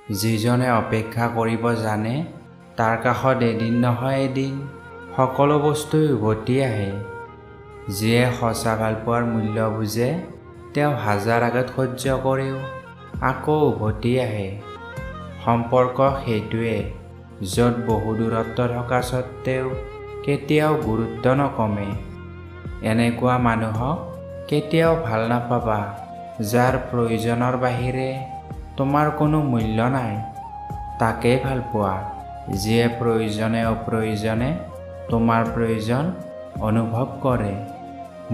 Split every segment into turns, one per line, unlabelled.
যিজনে অপেক্ষা কৰিব জানে তাৰ কাষত এদিন নহয় এদিন সকলো বস্তুই উভতি আহে। যিয়ে সঁচা ভালপোৱাৰ মূল্য বুজে তেওঁ হাজাৰ আঘাত সহ্য কৰিও আকৌ উভতি আহে। সম্পৰ্ক সেইটোৱে য'ত বহু দূৰত্ব থকা স্বত্বেও কেতিয়াও গুৰুত্ব নকমে। এনেকুৱা মানুহক কেতিয়াও ভাল নাপাবা যাৰ প্ৰয়োজনৰ বাহিৰে তোমাৰ কোনো মূল্য নাই। তাকেই ভাল পোৱা যিয়ে প্ৰয়োজনে অপ্ৰয়োজনে তোমাৰ প্ৰয়োজন অনুভৱ কৰে।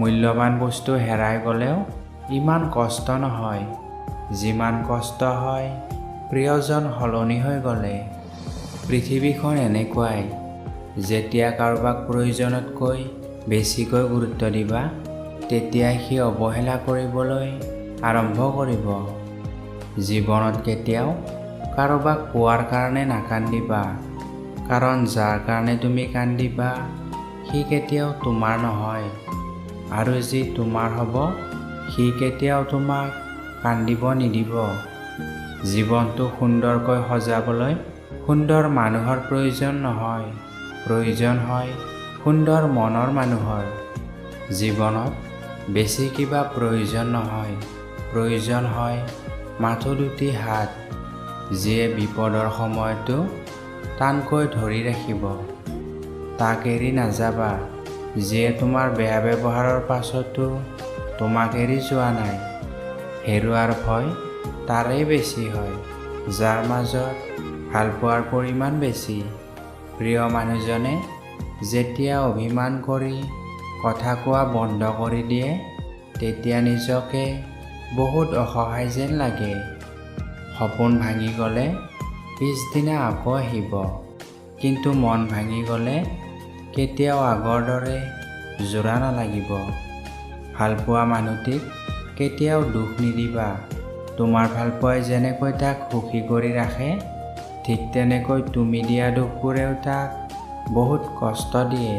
মূল্যৱান বস্তু হেৰাই গ'লেও ইমান কষ্ট নহয় যিমান কষ্ট হয় প্ৰিয়জন সলনি হৈ গ'লে। পৃথিৱীখন এনেকুৱাই, যেতিয়া কাৰোবাক প্ৰয়োজনতকৈ বেছিকৈ গুৰুত্ব দিবা তেতিয়াই সি অৱহেলা কৰিবলৈ আৰম্ভ কৰিব। জীৱনত কেতিয়াও কাৰোবাক পোৱাৰ কাৰণে নাকান্দিবা, কাৰণ যাৰ কাৰণে তুমি কান্দিবা সি কেতিয়াও তোমাৰ নহয়, আৰু যি তোমাৰ হ'ব সি কেতিয়াও তোমাক কান্দিব নিদিব। জীৱনটো সুন্দৰকৈ সজাবলৈ সুন্দৰ মানুহৰ প্ৰয়োজন নহয়, প্ৰয়োজন হয় সুন্দৰ মনৰ মানুহৰ। জীৱনত বেছি কিবা প্ৰয়োজন নহয়, প্ৰয়োজন হয় মাথো দুটি হাত, যিয়ে বিপদৰ সময়তো টানকৈ ধৰি ৰাখিব। তাক এৰি নাযাবা যিয়ে তোমাৰ বেয়া ব্যৱহাৰৰ পাছতো তোমাক এৰি যোৱা নাই। হেৰুৱাৰ ভয় তাৰেই বেছি হয় যাৰ মাজত ভালপোৱাৰ পৰিমাণ বেছি। প্ৰিয় মানুহজনে যেতিয়া অভিমান কৰি কথা কোৱা বন্ধ কৰি দিয়ে তেতিয়া নিজকে বহুত অসহায় যেন লাগে। সপোন ভাঙি গ'লে পিছদিনা আকৌ আহিব, কিন্তু মন ভাঙি গ'লে কেতিয়াও আগৰ দৰে জোৰা নালাগিব। ভালপোৱা মানুহটিক কেতিয়াও দুখ নিদিবা। তোমাৰ ভালপোৱাই যেনেকৈ তাক সুখী কৰি ৰাখে ঠিক তেনেকৈ তুমি দিয়া দুখবোৰেও তাক বহুত কষ্ট দিয়ে।